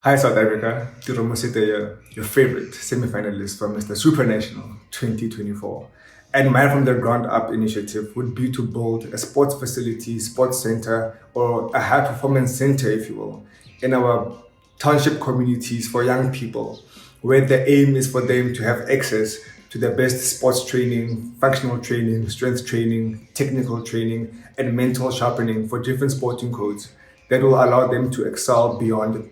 Hi, South Africa. Tiromo Siteya, your favorite semi-finalist for Mr. Supranational 2024. And my From the Ground Up initiative would be to build a sports facility, sports center, or a high performance center, if you will, in our township communities for young people, where the aim is for them to have access to the best sports training, functional training, strength training, technical training, and mental sharpening for different sporting codes that will allow them to excel beyond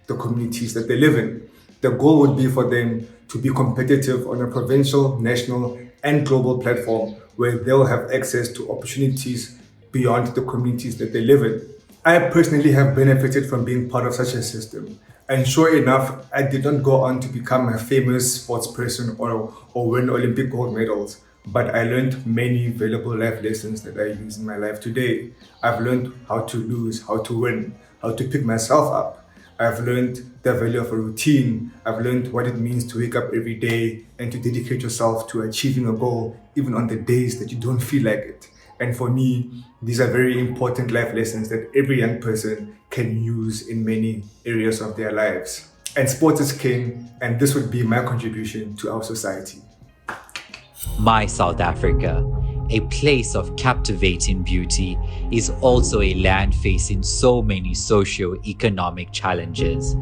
the communities that they live in. The goal would be for them to be competitive on a provincial, national, and global platform where they'll have access to opportunities beyond the communities that they live in. I personally have benefited from being part of such a system. And sure enough, I did not go on to become a famous sports person or win Olympic gold medals, but I learned many valuable life lessons that I use in my life today. I've learned how to lose, how to win, how to pick myself up. I've learned the value of a routine. I've learned what it means to wake up every day and to dedicate yourself to achieving a goal, even on the days that you don't feel like it. And for me, these are very important life lessons that every young person can use in many areas of their lives. And sports is king, and this would be my contribution to our society. My South Africa, a place of captivating beauty, is also a land facing so many socio-economic challenges.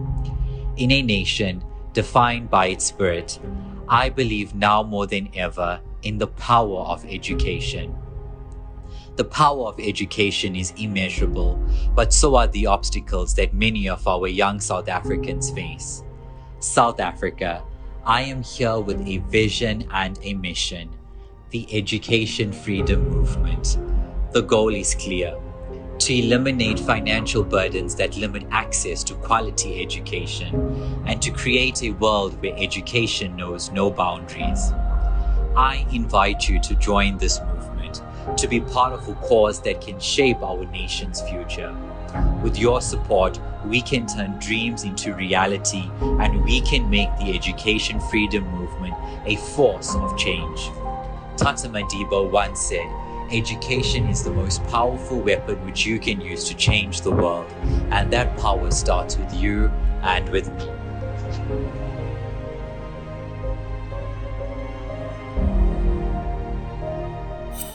In a nation defined by its spirit, I believe now more than ever in the power of education. The power of education is immeasurable, but so are the obstacles that many of our young South Africans face. South Africa, I am here with a vision and a mission: the education freedom movement. The goal is clear: to eliminate financial burdens that limit access to quality education, and to create a world where education knows no boundaries. I invite you to join this movement, to be part of a cause that can shape our nation's future. With your support, we can turn dreams into reality, and we can make the education freedom movement a force of change. Tata Madiba once said, "Education is the most powerful weapon which you can use to change the world, and that power starts with you and with me."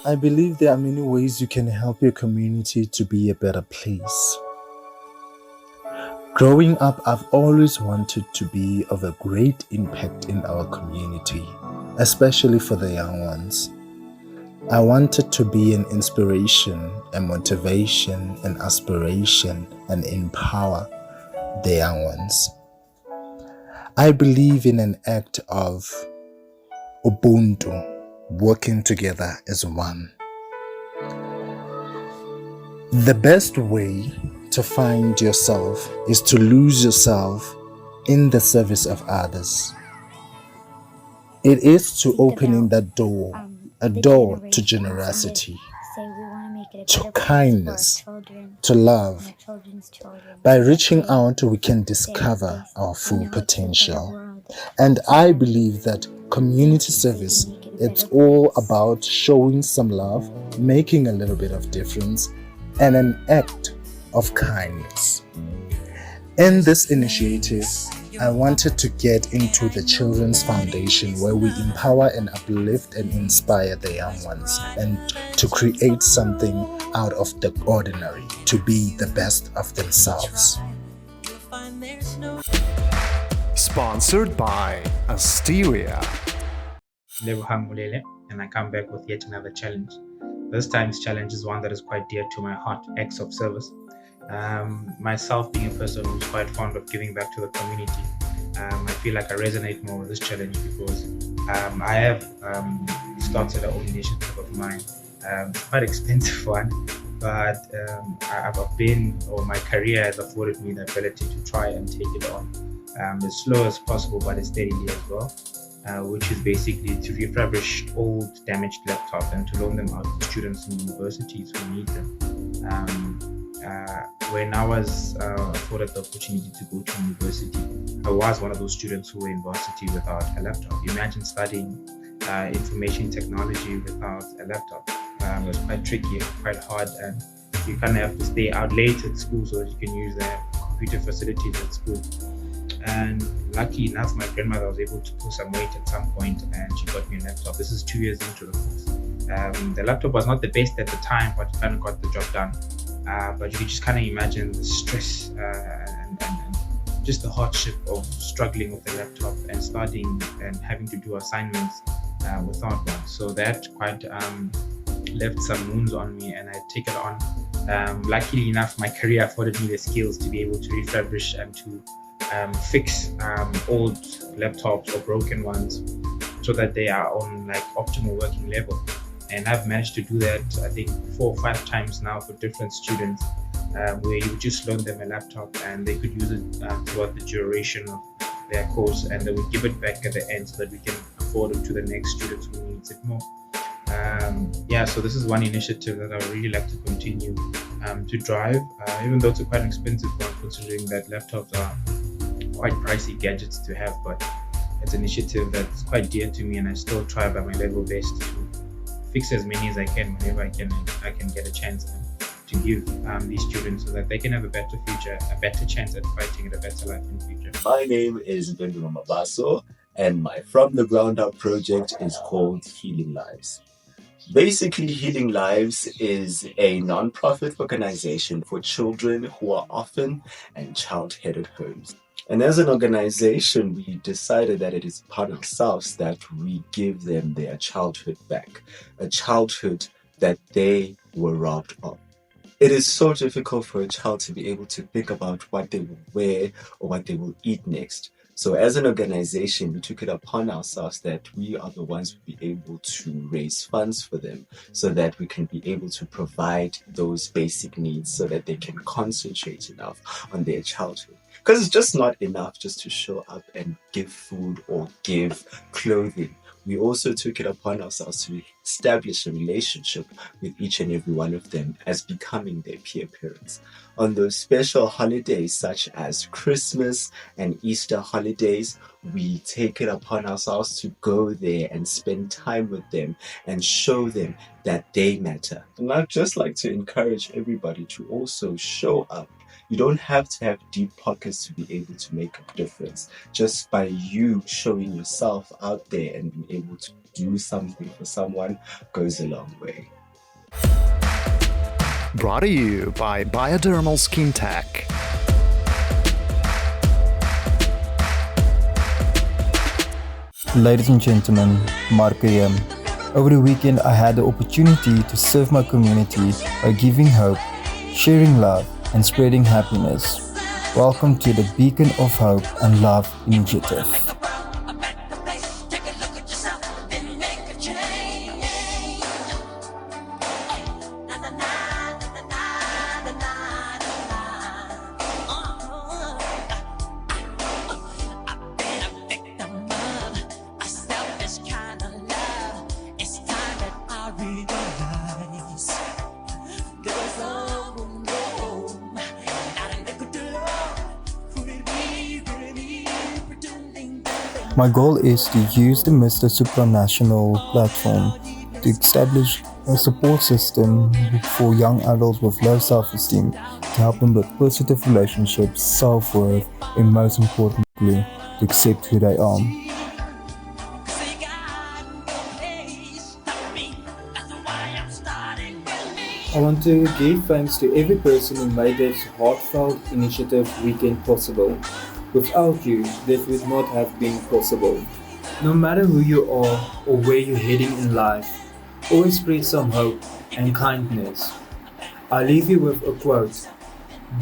I believe there are many ways you can help your community to be a better place. Growing up, I've always wanted to be of a great impact in our community, especially for the young ones. I wanted to be an inspiration, a motivation, an aspiration, and empower the young ones. I believe in an act of Ubuntu, working together as one. The best way to find yourself is to lose yourself in the service of others. It is to opening that door, a door to generosity, to kindness, to love. By reaching out, we can discover our full potential. And I believe that community service, it's all about showing some love, making a little bit of difference, and an act of kindness. In this initiative, I wanted to get into the Children's Foundation, where we empower and uplift and inspire the young ones, and to create something out of the ordinary, to be the best of themselves. Sponsored by Asteria. Lebohang Mulele, and I come back with yet another challenge. This time's challenge is one that is quite dear to my heart: acts of service. Myself being a person who's quite fond of giving back to the community, I feel like I resonate more with this challenge because I have started an own initiative of mine. It's quite an expensive one, but my career has afforded me the ability to try and take it on as slow as possible, but as steadily as well. Which is basically to refurbish old damaged laptops and to loan them out to students in universities who need them. When I was afforded the opportunity to go to university, I was one of those students who were in varsity without a laptop. Imagine studying information technology without a laptop. It was quite tricky, quite hard, and you kind of have to stay out late at school so that you can use the computer facilities at school. And lucky enough, my grandmother was able to pull some weight at some point, and she got me a laptop. This is 2 years into the course. The laptop was not the best at the time, but it kind of got the job done. But you can just kind of imagine the stress and just the hardship of struggling with the laptop and studying and having to do assignments without one. So that quite left some wounds on me, and I take it on. Luckily enough, my career afforded me the skills to be able to refurbish and to fix old laptops or broken ones so that they are on like optimal working level. And I've managed to do that, I think 4 or 5 times now for different students, where you just loan them a laptop and they could use it throughout the duration of their course, and they would give it back at the end so that we can afford it to the next student who needs it more. So this is one initiative that I would really like to continue to drive, even though it's a quite an expensive one, considering that laptops are quite pricey gadgets to have, but it's an initiative that's quite dear to me, and I still try by my level best to fix as many as I can whenever I can get a chance to give these students so that they can have a better future, a better chance at fighting and a better life in the future. My name is Benjamin Mabaso, and my From the Ground Up project is called Healing Lives. Basically, Healing Lives is a non-profit organization for children who are orphan and child-headed homes. And as an organization, we decided that it is part of ourselves that we give them their childhood back, a childhood that they were robbed of. It is so difficult for a child to be able to think about what they will wear or what they will eat next. So as an organization, we took it upon ourselves that we are the ones who will be able to raise funds for them so that we can be able to provide those basic needs so that they can concentrate enough on their childhood. Because it's just not enough just to show up and give food or give clothing. We also took it upon ourselves to establish a relationship with each and every one of them as becoming their peer parents. On those special holidays such as Christmas and Easter holidays, we take it upon ourselves to go there and spend time with them and show them that they matter. And I'd just like to encourage everybody to also show up. You don't have to have deep pockets to be able to make a difference. Just by you showing yourself out there and being able to do something for someone goes a long way. Brought to you by Biodermal Skin Tech. Ladies and gentlemen, Marco here. Over the weekend, I had the opportunity to serve my community by giving hope, sharing love, and spreading happiness. Welcome to the Beacon of Hope and Love initiative. My goal is to use the Mr. Supranational platform to establish a support system for young adults with low self-esteem to help them build positive relationships, self-worth, and most importantly, to accept who they are. I want to give thanks to every person who made this heartfelt initiative weekend possible. Without you, this would not have been possible. No matter who you are or where you're heading in life, always spread some hope and kindness. I leave you with a quote: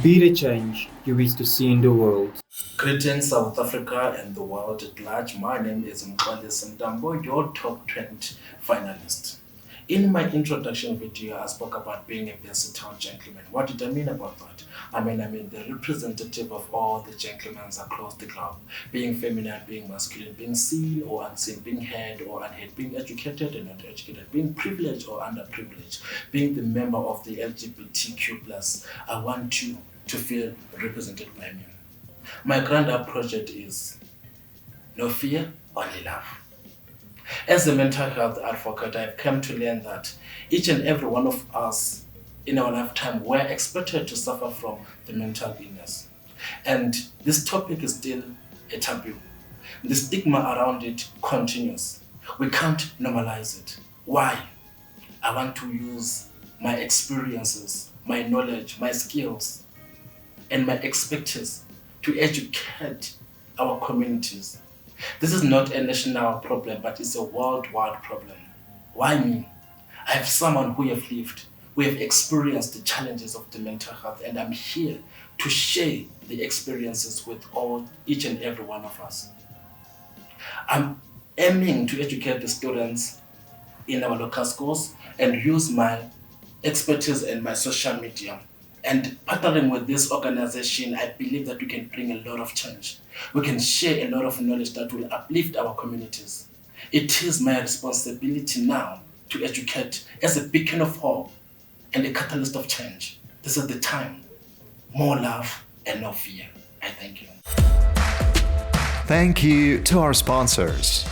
be the change you wish to see in the world. Greetings South Africa and the world at large. My name is Mkwalisi Mtambo, your top 20 finalist. In my introduction video, I spoke about being a versatile gentleman. What did I mean about that? I mean the representative of all the gentlemen across the globe. Being feminine, being masculine, being seen or unseen, being heard or unheard, being educated and not educated, being privileged or underprivileged, being the member of the LGBTQ+. I want you to feel represented by me. My Ground Up project is no fear, only love. As a mental health advocate, I've come to learn that each and every one of us in our lifetime were expected to suffer from the mental illness. And this topic is still a taboo. The stigma around it continues. We can't normalize it. Why? I want to use my experiences, my knowledge, my skills, and my expertise to educate our communities. This is not a national problem, but it's a worldwide problem. Why me? I have someone who have lived, who have experienced the challenges of the mental health, and I'm here to share the experiences with each and every one of us. I'm aiming to educate the students in our local schools and use my expertise and my social media. And partnering with this organization, I believe that we can bring a lot of change. We can share a lot of knowledge that will uplift our communities. It is my responsibility now to educate as a beacon of hope and a catalyst of change. This is the time. More love and no fear. I thank you. Thank you to our sponsors.